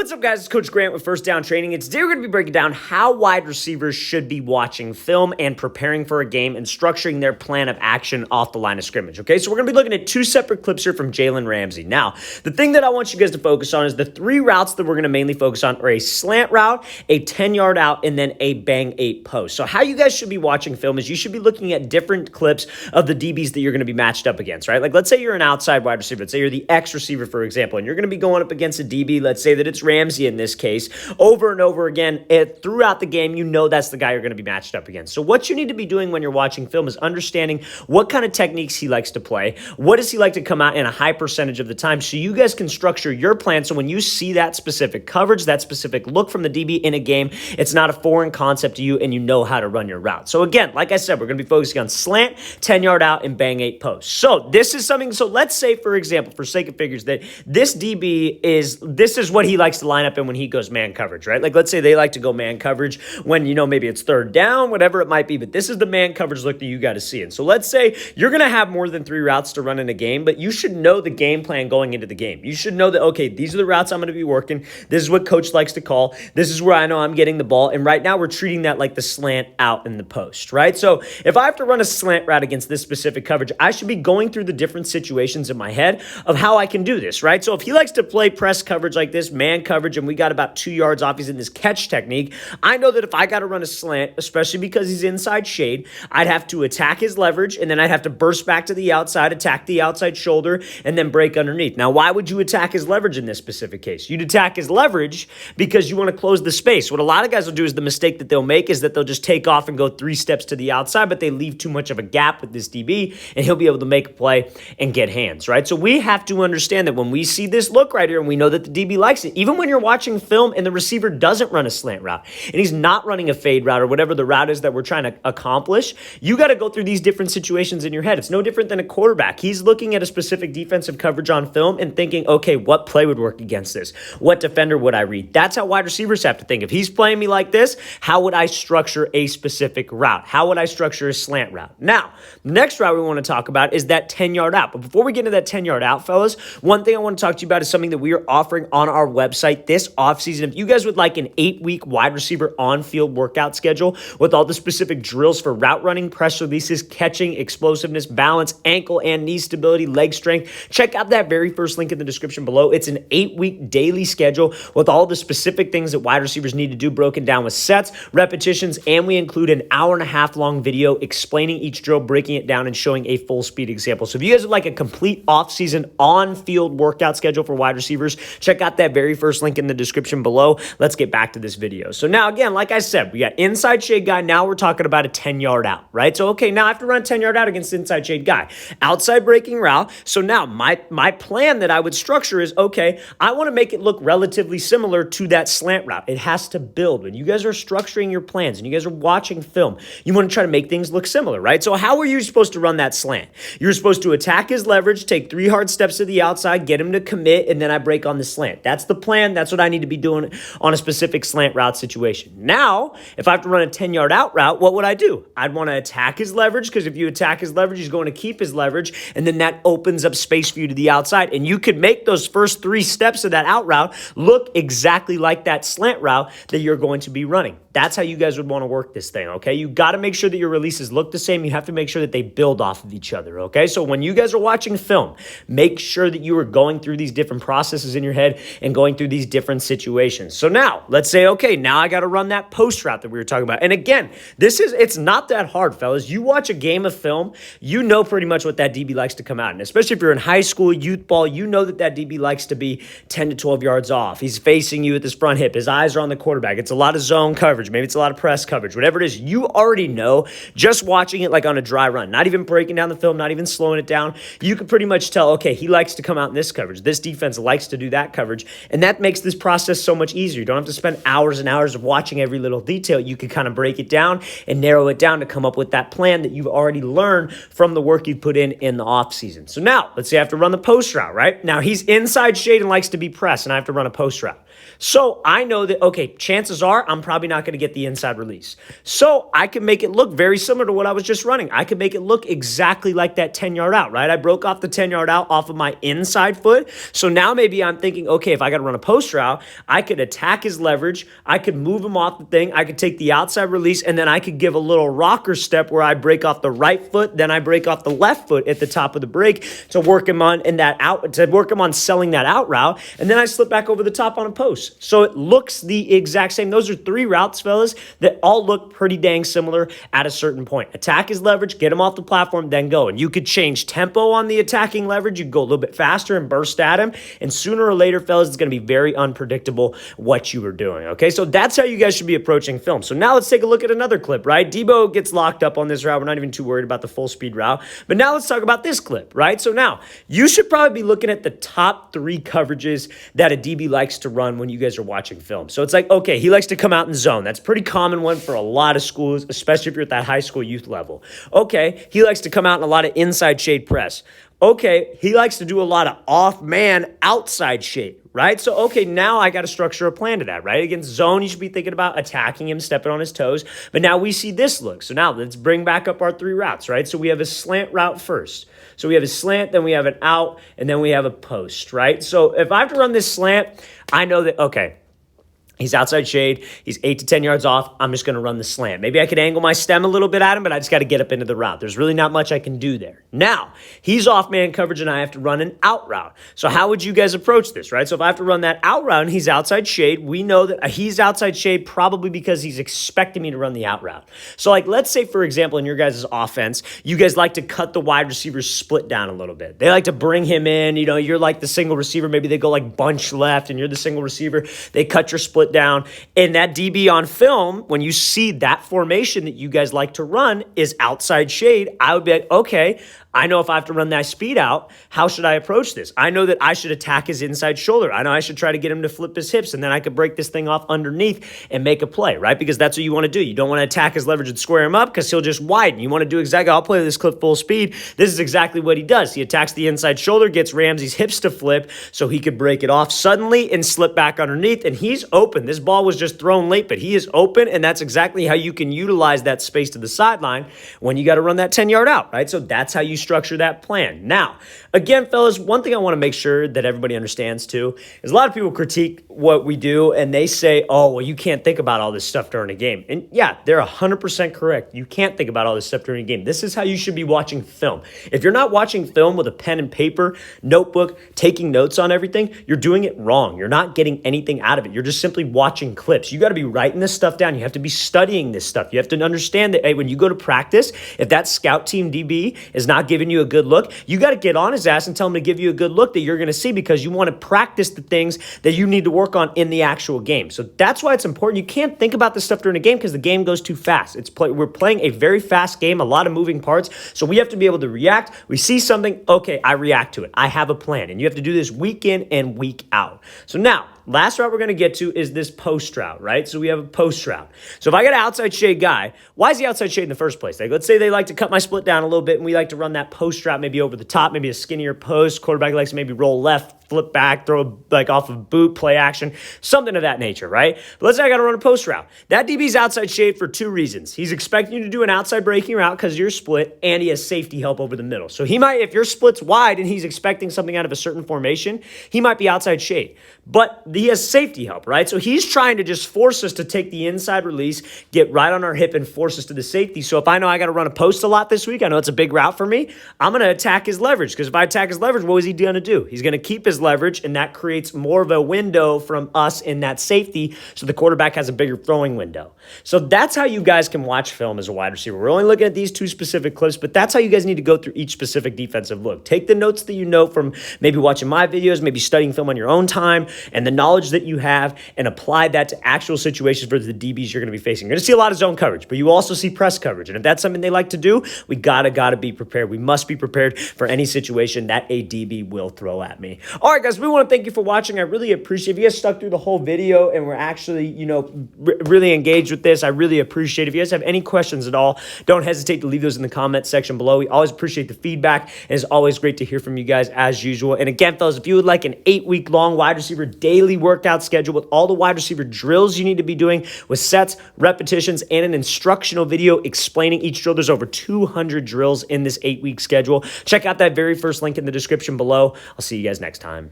What's up, guys? It's Coach Grant with First Down Training. Today we're going to be breaking down how wide receivers should be watching film and preparing for a game and structuring their plan of action off the line of scrimmage, okay? So we're going to be looking at two separate clips here from Jalen Ramsey. Now, the thing that I want you guys to focus on is the three routes that we're going to mainly focus on are a slant route, a 10-yard out, and then a bang 8 post. So how you guys should be watching film is you should be looking at different clips of the DBs that you're going to be matched up against, right? Like, let's say you're an outside wide receiver. Let's say you're the X receiver, for example, and you're going to be going up against a DB. Let's say that it's Ramsey in this case, over and over again throughout the game. You know that's the guy you're going to be matched up against. So what you need to be doing when you're watching film is understanding what kind of techniques he likes to play. What does he like to come out in a high percentage of the time, so you guys can structure your plan so when you see that specific coverage, that specific look from the DB in a game, it's not a foreign concept to you and you know how to run your route. So again, like I said, we're going to be focusing on slant, 10-yard out, and bang 8 post. So this is something, so let's say, for example, for sake of figures, that this DB this is what he likes to line up in when he goes man coverage, right? Like, let's say they like to go man coverage when, maybe it's third down, whatever it might be, but this is the man coverage look that you got to see. And so let's say you're going to have more than 3 routes to run in a game, but you should know the game plan going into the game. You should know that, okay, these are the routes I'm going to be working. This is what coach likes to call. This is where I know I'm getting the ball. And right now we're treating that like the slant out in the post, right? So if I have to run a slant route against this specific coverage, I should be going through the different situations in my head of how I can do this, right? So if he likes to play press coverage like this, man coverage, and we got about 2 yards off, he's in this catch technique, I know that if I got to run a slant, especially because he's inside shade, I'd have to attack his leverage, and then I'd have to burst back to the outside, attack the outside shoulder, and then break underneath. Now, why would you attack his leverage in this specific case? You'd attack his leverage because you want to close the space. What a lot of guys will do is the mistake that they'll make is that they'll just take off and go 3 steps to the outside, but they leave too much of a gap with this DB, and he'll be able to make a play and get hands, right? So we have to understand that when we see this look right here, and we know that the DB likes it, even when you're watching film and the receiver doesn't run a slant route, and he's not running a fade route or whatever the route is that we're trying to accomplish, you got to go through these different situations in your head. It's no different than a quarterback. He's looking at a specific defensive coverage on film and thinking, okay, what play would work against this? What defender would I read? That's how wide receivers have to think. If he's playing me like this, how would I structure a specific route? How would I structure a slant route? Now, the next route we want to talk about is that 10-yard out. But before we get into that 10-yard out, fellas, one thing I want to talk to you about is something that we are offering on our website this offseason. If you guys would like an 8-week wide receiver on-field workout schedule with all the specific drills for route running, press releases, catching, explosiveness, balance, ankle and knee stability, leg strength, check out that very first link in the description below. It's an 8-week daily schedule with all the specific things that wide receivers need to do, broken down with sets, repetitions, and we include an hour-and-a-half long video explaining each drill, breaking it down, and showing a full speed example. So if you guys would like a complete off-season on-field workout schedule for wide receivers, check out that very first link in the description below. Let's get back to this video. So now, again, like I said, we got inside shade guy. Now we're talking about a 10-yard out, right? So, okay, now I have to run a 10-yard out against inside shade guy. Outside breaking route. So now my plan that I would structure is, okay, I want to make it look relatively similar to that slant route. It has to build. When you guys are structuring your plans and you guys are watching film, you want to try to make things look similar, right? So how are you supposed to run that slant? You're supposed to attack his leverage, take 3 hard steps to the outside, get him to commit, and then I break on the slant. That's the plan. That's what I need to be doing on a specific slant route situation. Now, if I have to run a 10-yard out route, what would I do? I'd want to attack his leverage, because if you attack his leverage, he's going to keep his leverage, and then that opens up space for you to the outside. And you could make those first 3 steps of that out route look exactly like that slant route that you're going to be running. That's how you guys would want to work this thing, okay? You got to make sure that your releases look the same. You have to make sure that they build off of each other, okay? So when you guys are watching film, make sure that you are going through these different processes in your head and going through these different situations. So now, let's say, okay, now I got to run that post route that we were talking about. And again, it's not that hard, fellas. You watch a game of film, you know pretty much what that DB likes to come out. And especially if you're in high school, youth ball, you know that DB likes to be 10 to 12 yards off. He's facing you with his front hip. His eyes are on the quarterback. It's a lot of zone coverage. Maybe it's a lot of press coverage. Whatever it is, you already know just watching it like on a dry run, not even breaking down the film, not even slowing it down. You can pretty much tell, okay, he likes to come out in this coverage. This defense likes to do that coverage. And that makes this process so much easier. You don't have to spend hours and hours of watching every little detail. You can kind of break it down and narrow it down to come up with that plan that you've already learned from the work you put in the offseason. So now, let's say I have to run the post route, right? Now, he's inside shade and likes to be pressed, and I have to run a post route. So I know that, okay, chances are I'm probably not going to get the inside release. So I can make it look very similar to what I was just running. I can make it look exactly like that 10-yard out, right? I broke off the 10-yard out off of my inside foot. So now maybe I'm thinking, okay, if I got to run a post route, I could attack his leverage, I could move him off the thing, I could take the outside release, and then I could give a little rocker step where I break off the right foot, then I break off the left foot at the top of the break to work him on selling that out route, and then I slip back over the top on a post. So it looks the exact same. Those are 3 routes, fellas, that all look pretty dang similar at a certain point. Attack his leverage, get him off the platform, then go. And you could change tempo on the attacking leverage. You could go a little bit faster and burst at him, and sooner or later, fellas, it's going to be very unpredictable what you were doing, okay? So that's how you guys should be approaching film. So now let's take a look at another clip, right? Debo gets locked up on this route. We're not even too worried about the full speed route. But now let's talk about this clip, right? So now you should probably be looking at the top 3 coverages that a DB likes to run when you guys are watching film. So it's like, okay, he likes to come out in zone. That's a pretty common one for a lot of schools, especially if you're at that high school youth level. Okay, he likes to come out in a lot of inside shade press. Okay, he likes to do a lot of off-man outside shade, right? So, okay, now I got to structure a plan to that, right? Against zone, you should be thinking about attacking him, stepping on his toes. But now we see this look. So now let's bring back up our 3 routes, right? So we have a slant route first. So we have a slant, then we have an out, and then we have a post, right? So if I have to run this slant, I know that, okay, he's outside shade. He's 8 to 10 yards off. I'm just going to run the slant. Maybe I could angle my stem a little bit at him, but I just got to get up into the route. There's really not much I can do there. Now, he's off man coverage, and I have to run an out route. So how would you guys approach this, right? So if I have to run that out route and he's outside shade, we know that he's outside shade probably because he's expecting me to run the out route. So like, let's say, for example, in your guys' offense, you guys like to cut the wide receiver's split down a little bit. They like to bring him in. You know, you're like the single receiver. Maybe they go like bunch left, and you're the single receiver. They cut your split down, and that DB on film, when you see that formation that you guys like to run is outside shade, I would be like, okay, I know if I have to run that speed out, how should I approach this? I know that I should attack his inside shoulder. I know I should try to get him to flip his hips, and then I could break this thing off underneath and make a play, right? Because that's what you want to do. You don't want to attack his leverage and square him up because he'll just widen. You want to do exactly, I'll play this clip full speed. This is exactly what he does. He attacks the inside shoulder, gets Ramsey's hips to flip so he could break it off suddenly and slip back underneath, and he's open. This ball was just thrown late, but he is open, and that's exactly how you can utilize that space to the sideline when you got to run that 10-yard out, right? So that's how you structure that plan. Now, again, fellas, one thing I want to make sure that everybody understands too is a lot of people critique what we do and they say, oh, well, you can't think about all this stuff during a game. And yeah, they're 100% correct. You can't think about all this stuff during a game. This is how you should be watching film. If you're not watching film with a pen and paper, notebook, taking notes on everything, you're doing it wrong. You're not getting anything out of it. You're just simply watching clips. You got to be writing this stuff down. You have to be studying this stuff. You have to understand that, hey, when you go to practice, if that scout team DB is not giving you a good look, you got to get on his ass and tell him to give you a good look that you're going to see because you want to practice the things that you need to work on in the actual game. So that's why it's important. You can't think about this stuff during a game because the game goes too fast. We're playing a very fast game, a lot of moving parts. So we have to be able to react. We see something, okay, I react to it. I have a plan. And you have to do this week in and week out. So now, last route we're going to get to is this post route, right? So we have a post route. So if I got an outside shade guy, why is he outside shade in the first place? Like, let's say they like to cut my split down a little bit and we like to run that post route maybe over the top, maybe a skinnier post. Quarterback likes to maybe roll left, flip back, throw like off of boot, play action, something of that nature, right? But let's say I got to run a post route. That DB's outside shade for 2 reasons. He's expecting you to do an outside breaking route because you're split, and he has safety help over the middle. So he might, if your split's wide and he's expecting something out of a certain formation, he might be outside shade. But he has safety help, right? So he's trying to just force us to take the inside release, get right on our hip, and force us to the safety. So if I know I got to run a post a lot this week, I know it's a big route for me, I'm going to attack his leverage. Because if I attack his leverage, what is he going to do? He's going to keep his leverage, and that creates more of a window from us in that safety, so the quarterback has a bigger throwing window. So that's how you guys can watch film as a wide receiver. We're only looking at these 2 specific clips, but that's how you guys need to go through each specific defensive look. Take the notes that you know from maybe watching my videos, maybe studying film on your own time, and the knowledge that you have, and apply that to actual situations for the DBs you're going to be facing. You're going to see a lot of zone coverage, but you also see press coverage. And if that's something they like to do, we gotta be prepared. We must be prepared for any situation that a DB will throw at me. All right, guys, we want to thank you for watching. I really appreciate if you guys stuck through the whole video and we're actually, really engaged with this. I really appreciate it. If you guys have any questions at all, don't hesitate to leave those in the comment section below. We always appreciate the feedback, and it's always great to hear from you guys as usual. And again, fellas, if you would like an 8-week-long wide receiver daily workout schedule with all the wide receiver drills you need to be doing with sets, repetitions, and an instructional video explaining each drill, there's over 200 drills in this 8-week schedule. Check out that very first link in the description below. I'll see you guys next time.